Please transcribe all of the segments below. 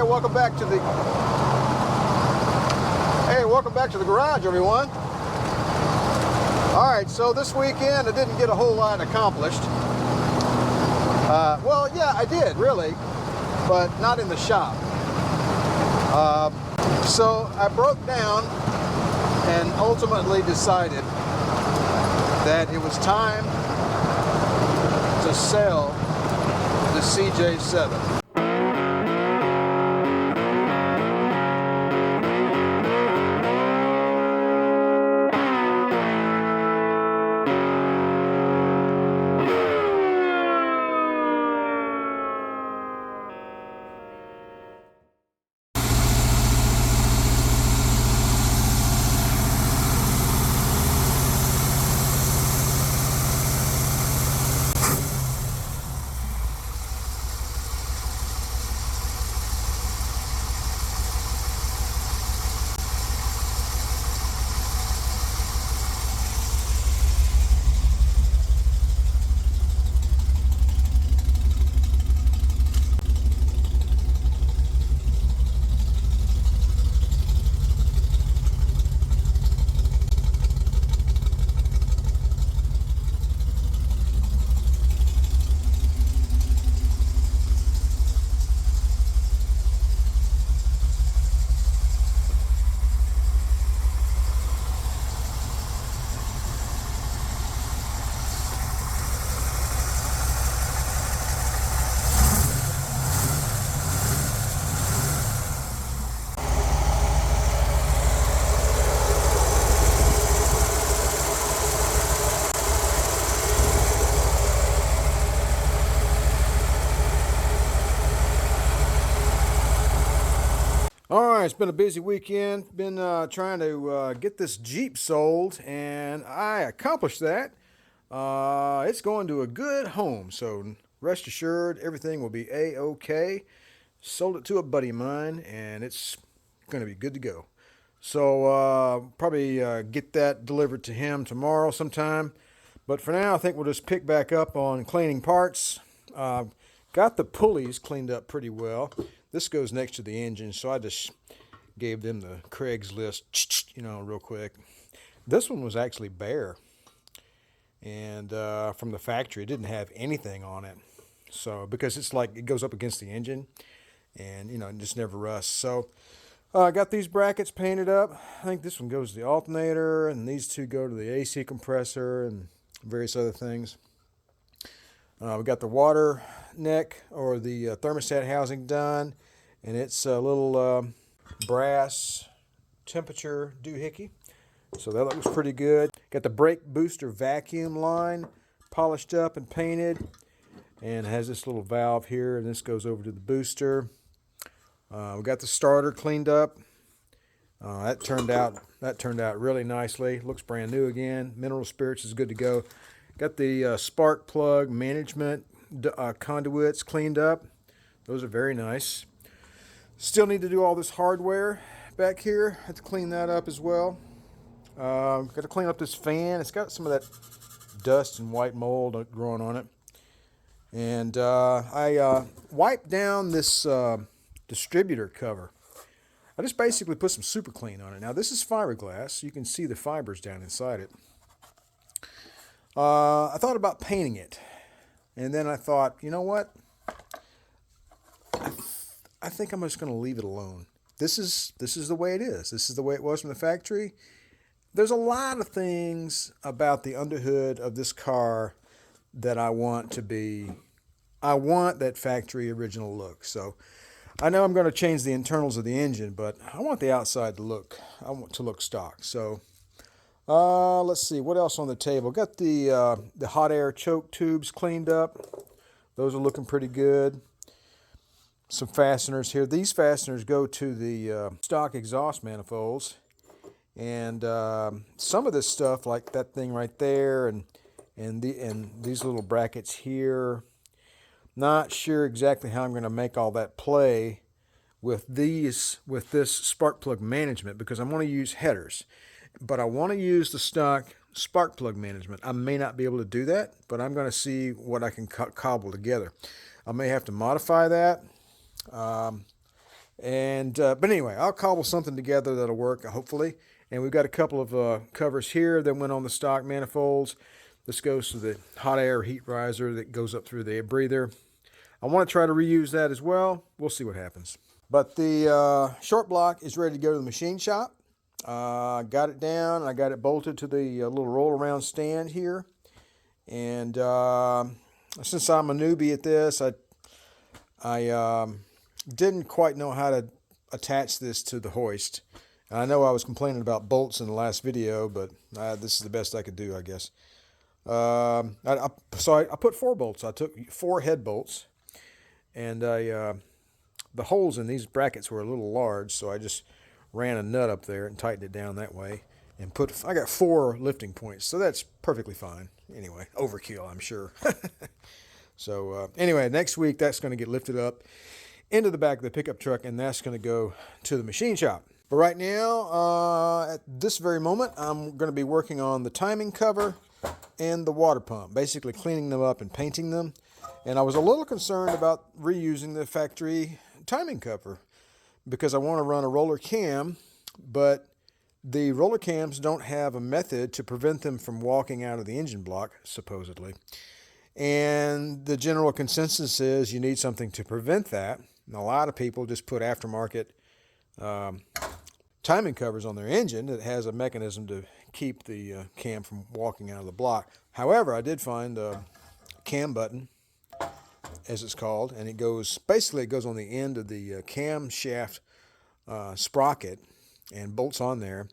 welcome back to the garage, everyone. All right, so this weekend I didn't get a whole lot accomplished. Well, yeah, I did really, but not in the shop. So I broke down and ultimately decided that it was time to sell the CJ-7. All right, it's been a busy weekend. Been trying to get this Jeep sold, and I accomplished that. It's going to a good home, so rest assured everything will be A-OK. Sold it to a buddy of mine, and it's going to be good to go. So probably get that delivered to him tomorrow sometime. But for now, I think we'll just pick back up on cleaning parts. Got the pulleys cleaned up pretty well. This goes next to the engine, so I just gave them the Craigslist, real quick. This one was actually bare, and from the factory, it didn't have anything on it. So because it's like it goes up against the engine, and it just never rusts. So I got these brackets painted up. I think this one goes to the alternator, and these two go to the AC compressor and various other things. We got the water neck or the thermostat housing done, and it's a little brass temperature doohickey, so that looks pretty good. Got the brake booster vacuum line polished up and painted, and has this little valve here, and this goes over to the booster. We got the starter cleaned up. That turned out really nicely. Looks brand new again. Mineral spirits is good to go. Got the spark plug management conduits cleaned up. Those are very nice. Still need to do all this hardware back here. Have to clean that up as well. Got to clean up this fan. It's got some of that dust and white mold growing on it. And I wiped down this distributor cover. I just basically put some super clean on it. Now this is fiberglass. You can see the fibers down inside it. I thought about painting it, and then I thought, you know what? I think I'm just going to leave it alone. This is the way it is. This is the way it was from the factory. There's a lot of things about the underhood of this car that I want that factory original look. So I know I'm going to change the internals of the engine, but I want the outside to look. I want to look stock. So. Let's see, what else on the table? Got the hot air choke tubes cleaned up. Those are looking pretty good. Some fasteners here. These fasteners go to the stock exhaust manifolds. And some of this stuff, like that thing right there, and these little brackets here. Not sure exactly how I'm going to make all that play with this spark plug management, because I'm going to use headers. But I want to use the stock spark plug management. I may not be able to do that, but I'm going to see what I can cobble together. I may have to modify that. And but anyway, I'll cobble something together that'll work, hopefully. And we've got a couple of covers here that went on the stock manifolds. This goes to the hot air heat riser that goes up through the breather. I want to try to reuse that as well. We'll see what happens. But the short block is ready to go to the machine shop. Got it down. I got it bolted to the little roll-around stand here. And since I'm a newbie at this, I didn't quite know how to attach this to the hoist. And I know I was complaining about bolts in the last video, but this is the best I could do, I guess. So I put 4 bolts. I took 4 head bolts, and the holes in these brackets were a little large, so I just ran a nut up there and tightened it down that way. And I got 4 lifting points, so that's perfectly fine. Anyway, overkill, I'm sure. So anyway, next week that's going to get lifted up into the back of the pickup truck, and that's going to go to the machine shop. But right now, at this very moment, I'm going to be working on the timing cover and the water pump, basically cleaning them up and painting them. And I was a little concerned about reusing the factory timing cover because I want to run a roller cam, but the roller cams don't have a method to prevent them from walking out of the engine block, supposedly. And the general consensus is you need something to prevent that. And a lot of people just put aftermarket timing covers on their engine that has a mechanism to keep the cam from walking out of the block. However, I did find a cam button, as it's called, and it goes on the end of the camshaft sprocket and bolts on there,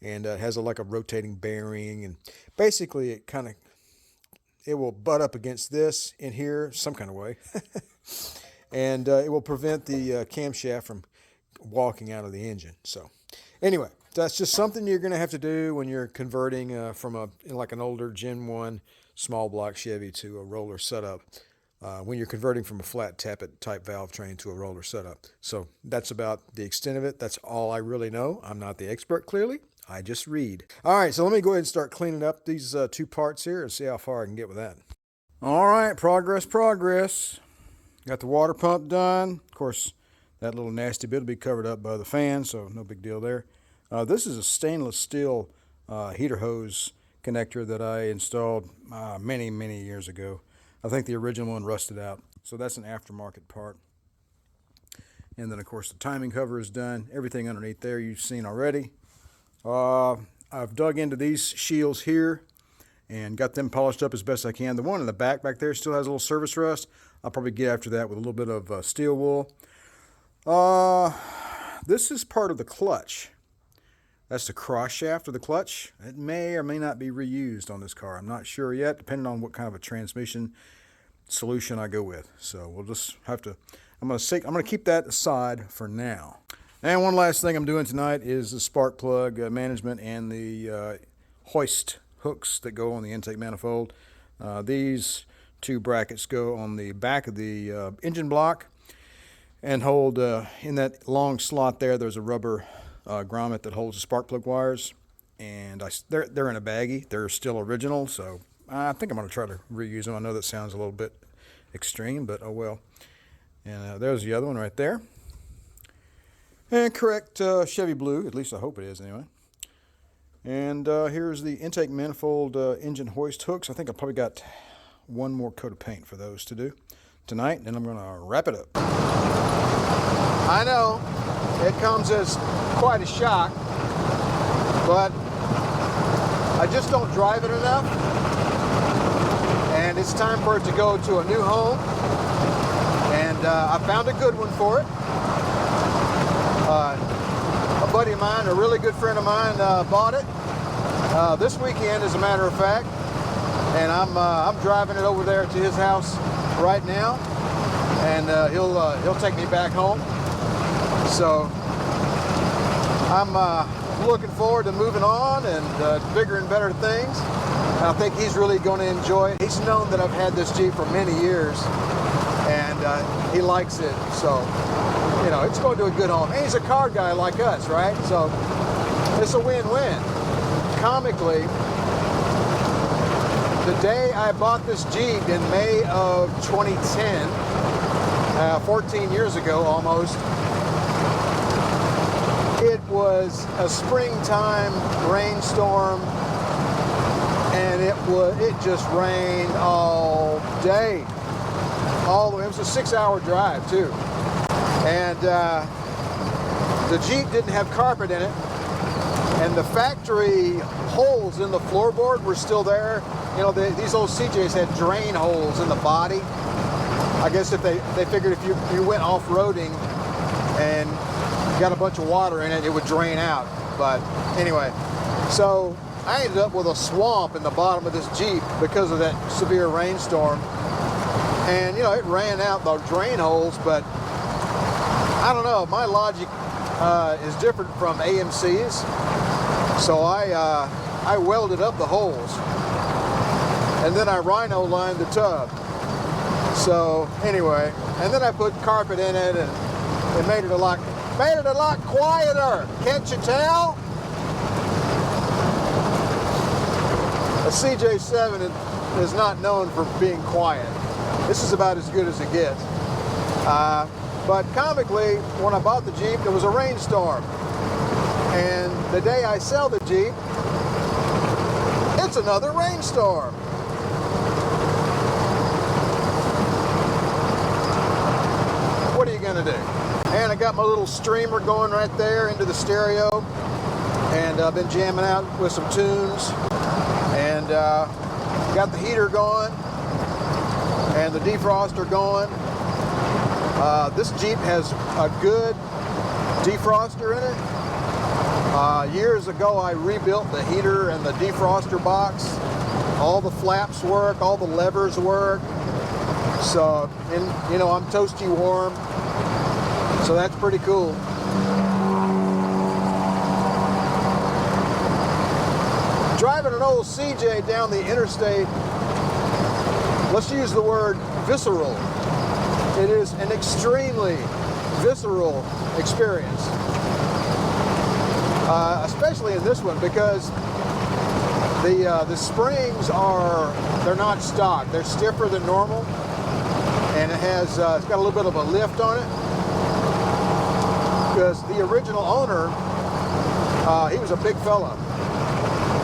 and it has like a rotating bearing, and basically it will butt up against this in here some kind of way, and it will prevent the camshaft from walking out of the engine. So anyway, that's just something you're going to have to do when you're converting from like an older Gen 1 small block Chevy to a roller setup. When you're converting from a flat tappet type valve train to a roller setup. So that's about the extent of it. That's all I really know. I'm not the expert, clearly. I just read. All right, so let me go ahead and start cleaning up these 2 parts here and see how far I can get with that. All right, progress. Got the water pump done. Of course, that little nasty bit will be covered up by the fan, so no big deal there. This is a stainless steel heater hose connector that I installed many, many years ago. I think the original one rusted out, so that's an aftermarket part. And then, of course, the timing cover is done. Everything underneath there you've seen already. I've dug into these shields here and got them polished up as best I can. The one in the back there still has a little surface rust. I'll probably get after that with a little bit of steel wool. This is part of the clutch. That's the cross shaft of the clutch. It may or may not be reused on this car. I'm not sure yet, depending on what kind of a transmission solution I go with. So we'll just have to, I'm going to keep that aside for now. And one last thing I'm doing tonight is the spark plug management and the hoist hooks that go on the intake manifold. These 2 brackets go on the back of the engine block and hold in that long slot there. There's a rubber grommet that holds the spark plug wires, and they're in a baggie. They're still original, so I think I'm going to try to reuse them. I know that sounds a little bit extreme, but oh well. And there's the other one right there. And correct Chevy blue, at least I hope it is anyway. And here's the intake manifold engine hoist hooks. I think I probably got 1 more coat of paint for those to do tonight, and then I'm going to wrap it up. I know it comes as quite a shock, but I just don't drive it enough, and it's time for it to go to a new home, and I found a good one for it. A buddy of mine, a really good friend of mine, bought it this weekend, as a matter of fact, and I'm driving it over there to his house right now, and he'll take me back home. So I'm looking forward to moving on and bigger and better things. I think he's really going to enjoy it. He's known that I've had this Jeep for many years, and he likes it. So, you know, it's going to a good home. And he's a car guy like us, right? So it's a win-win. Comically, the day I bought this Jeep in May of 2010, 14 years ago almost, It was a springtime rainstorm, and it just rained all day. It was a 6-hour drive too, and the Jeep didn't have carpet in it, and the factory holes in the floorboard were still there. You know, these old CJs had drain holes in the body. I guess if they figured if you went off-roading and got a bunch of water in it, it would drain out. But anyway, so I ended up with a swamp in the bottom of this Jeep because of that severe rainstorm. And you know, it ran out the drain holes, but I don't know, my logic is different from AMC's. So I welded up the holes, and then I rhino lined the tub. So anyway, and then I put carpet in it, and it made it a lot quieter. Can't you tell? A CJ-7 is not known for being quiet. This is about as good as it gets. But comically, when I bought the Jeep, there was a rainstorm. And the day I sell the Jeep, it's another rainstorm. What are you gonna do? And I got my little streamer going right there into the stereo, and I've been jamming out with some tunes, and got the heater going and the defroster going. This Jeep has a good defroster in it. Years ago I rebuilt the heater and the defroster box. All the flaps work, all the levers work. So, and you know, I'm toasty warm. So that's pretty cool. Driving an old CJ down the interstate, let's use the word visceral. It is an extremely visceral experience. Especially in this one, because the springs they're not stock. They're stiffer than normal, and it's got a little bit of a lift on it. Because the original owner, he was a big fella.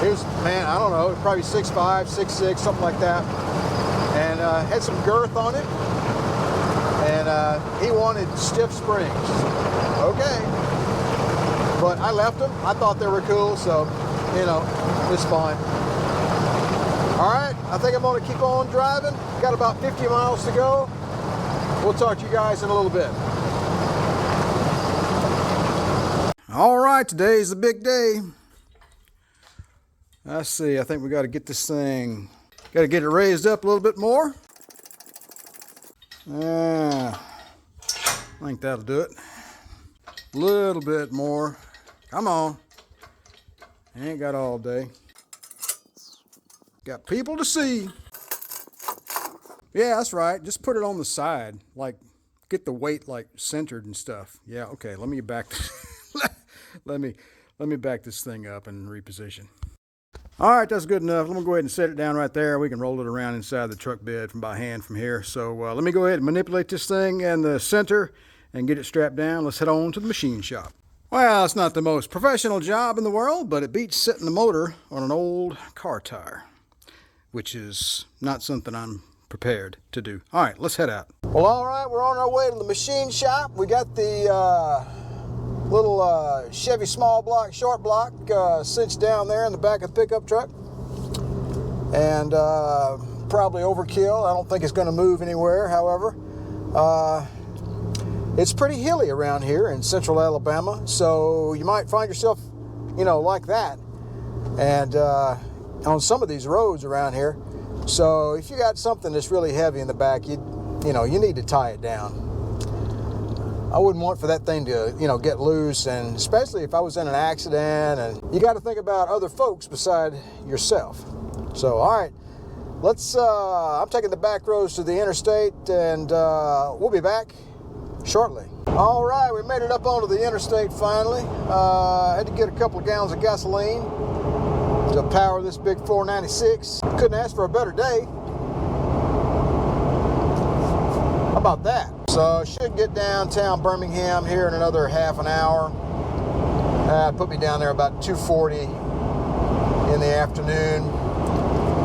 He was, man, I don't know, probably 6'5", 6'6", something like that, and had some girth on it, and he wanted stiff springs. Okay, but I left them. I thought they were cool, so you know, it's fine. All right, I think I'm going to keep on driving. Got about 50 miles to go. We'll talk to you guys in a little bit. All right, today's the big day. Let's see, I think we got to get this thing, got to get it raised up a little bit more. I think that'll do it. A little bit more. Come on. I ain't got all day. Got people to see. Yeah, that's right. Just put it on the side. Like, get the weight like centered and stuff. Yeah, okay, let me get back. Let me back this thing up and reposition. All right, that's good enough. Let me go ahead and set it down right there. We can roll it around inside the truck bed by hand from here. So let me go ahead and manipulate this thing in the center and get it strapped down. Let's head on to the machine shop. Well, it's not the most professional job in the world, but it beats setting the motor on an old car tire, which is not something I'm prepared to do. All right, let's head out. Well, all right, we're on our way to the machine shop. We got the little Chevy small block, short block cinched down there in the back of the pickup truck, and probably overkill. I don't think it's going to move anywhere. However, it's pretty hilly around here in central Alabama, so you might find yourself, you know, like that, and on some of these roads around here. So if you got something that's really heavy in the back, you need to tie it down. I wouldn't want for that thing to, get loose, and especially if I was in an accident, and you got to think about other folks beside yourself. So, all right, I'm taking the back roads to the interstate, and we'll be back shortly. All right, we made it up onto the interstate finally. I had to get a couple of gallons of gasoline to power this big 496. Couldn't ask for a better day. How about that? So I should get downtown Birmingham here in another half an hour. Put me down there about 2:40 in the afternoon,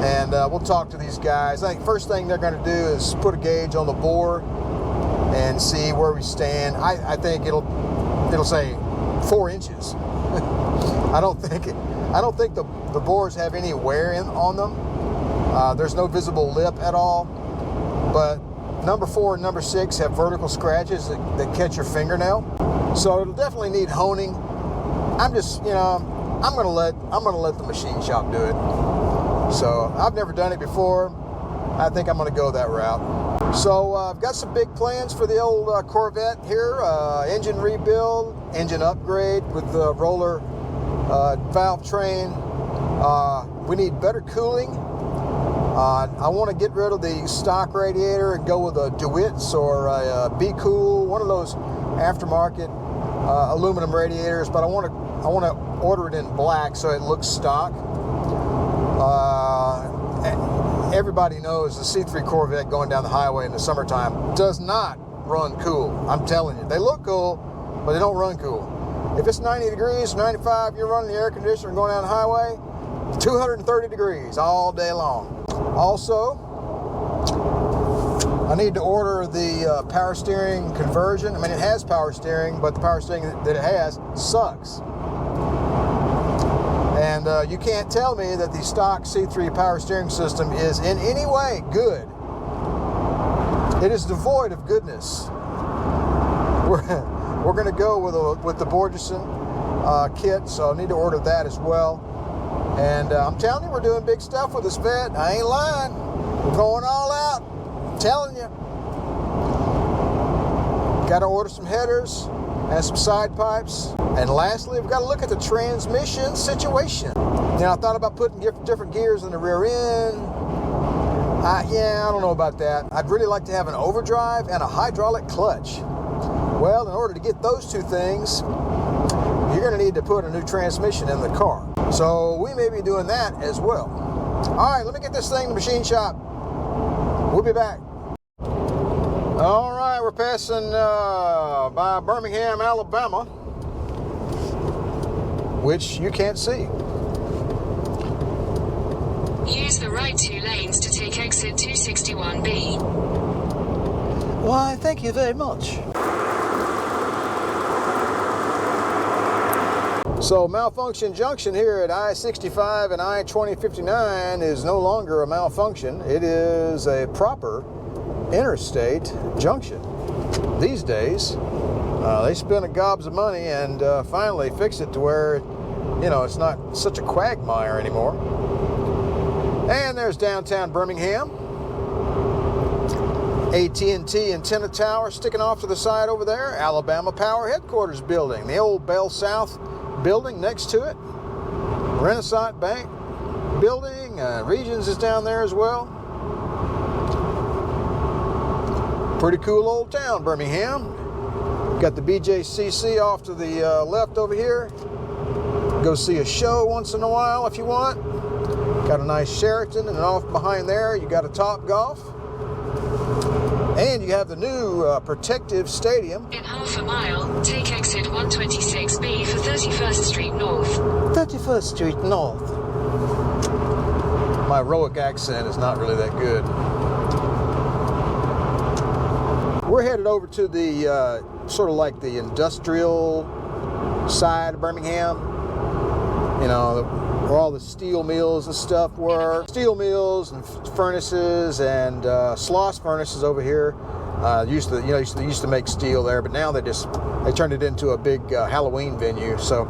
and we'll talk to these guys. I think first thing they're going to do is put a gauge on the bore and see where we stand. I think it'll say 4 inches. I don't think the bores have any wear on them. There's no visible lip at all, but number 4 and number 6 have vertical scratches that catch your fingernail. So it'll definitely need honing. I'm just, I'm gonna let the machine shop do it. So I've never done it before. I think I'm gonna go that route. So I've got some big plans for the old Corvette here. Engine rebuild, engine upgrade with the roller valve train. We need better cooling. I want to get rid of the stock radiator and go with a DeWitt's or a Be Cool, one of those aftermarket aluminum radiators. But I want to order it in black so it looks stock. Everybody knows the C3 Corvette going down the highway in the summertime does not run cool. I'm telling you, they look cool, but they don't run cool. If it's 90 degrees, 95, you're running the air conditioner and going down the highway, 230 degrees all day long. Also, I need to order the power steering conversion. I mean, it has power steering, but the power steering that it has sucks. And you can't tell me that the stock C3 power steering system is in any way good. It is devoid of goodness. We're going to go with the Borgeson kit, so I need to order that as well. And I'm telling you, we're doing big stuff with this Vette. I ain't lying. We're going all out. I'm telling you. Got to order some headers and some side pipes. And lastly, we've got to look at the transmission situation. I thought about putting different gears in the rear end. Yeah, I don't know about that. I'd really like to have an overdrive and a hydraulic clutch. Well, in order to get those two things, you're going to need to put a new transmission in the car. So we may be doing that as well. All right, let me get this thing in the machine shop. We'll be back. All right, we're passing by Birmingham, Alabama, which you can't see. Use the right 2 lanes to take exit 261B. Why, thank you very much. So Malfunction Junction here at I-65 and I-2059 is no longer a malfunction. It is a proper interstate junction. These days, they spend a gobs of money and finally fix it to where, it's not such a quagmire anymore. And there's downtown Birmingham. AT&T antenna tower sticking off to the side over there. Alabama Power Headquarters building. The old Bell South building next to it. Renaissance Bank building. Regions is down there as well. Pretty cool old town, Birmingham. Got the BJCC off to the left over here. Go see a show once in a while if you want. Got a nice Sheraton, and off behind there you got a Top Golf. And you have the new protective stadium. In half a mile, take exit 126B for 31st Street North. 31st Street North. My Roic accent is not really that good. We're headed over to the sort of like the industrial side of Birmingham. Where all the steel mills and stuff were. Steel mills and furnaces and Sloss furnaces over here. Used to make steel there, but now they turned it into a big Halloween venue. So.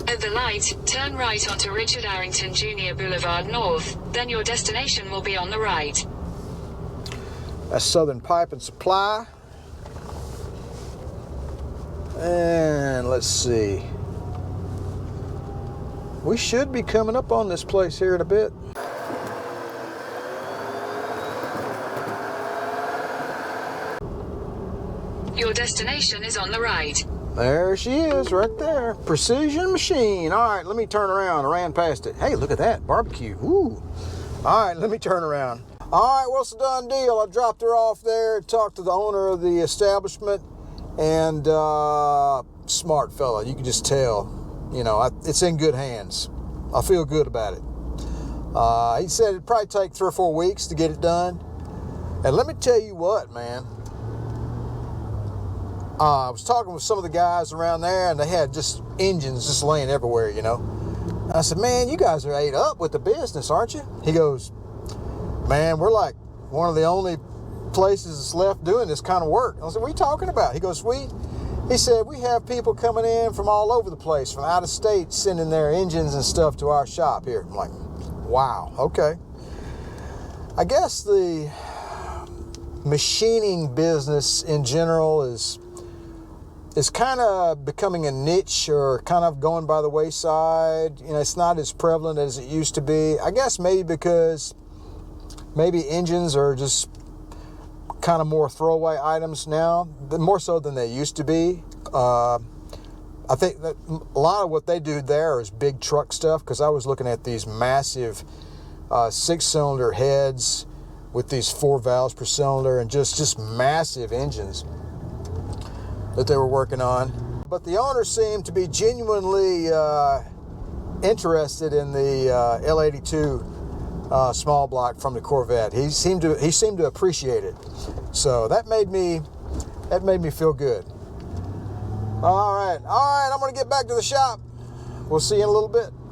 At the light, turn right onto Richard Arrington Jr. Boulevard North. Then your destination will be on the right. That's Southern Pipe and Supply. And let's see. We should be coming up on this place here in a bit. Your destination is on the right. There she is, right there. Precision Machine. All right, let me turn around. I ran past it. Hey, look at that. Barbecue. Ooh. All right, let me turn around. All right, well, it's a done deal. I dropped her off there, talked to the owner of the establishment, and smart fella. You can just tell, you know, it's in good hands. I feel good about it. He said it'd probably take 3 or 4 weeks to get it done. And let me tell you what, man. I was talking with some of the guys around there, and they had just engines just laying everywhere, you know. I said, man, you guys are ate up with the business, aren't you? He goes, man, we're like one of the only places that's left doing this kind of work. I said, what are you talking about? He goes, he said, we have people coming in from all over the place, from out of state, sending their engines and stuff to our shop here. I'm like, wow, okay. I guess the machining business in general is kind of becoming a niche, or kind of going by the wayside. You know, it's not as prevalent as it used to be. I guess maybe because maybe engines are just kind of more throwaway items now, more so than they used to be. I think that a lot of what they do there is big truck stuff, because I was looking at these massive 6-cylinder heads with these 4 valves per cylinder, and just massive engines that they were working on. But the owner seemed to be genuinely interested in the L-82 small block from the Corvette. He seemed to appreciate it. So that made me feel good. All right, I'm gonna get back to the shop. We'll see you in a little bit.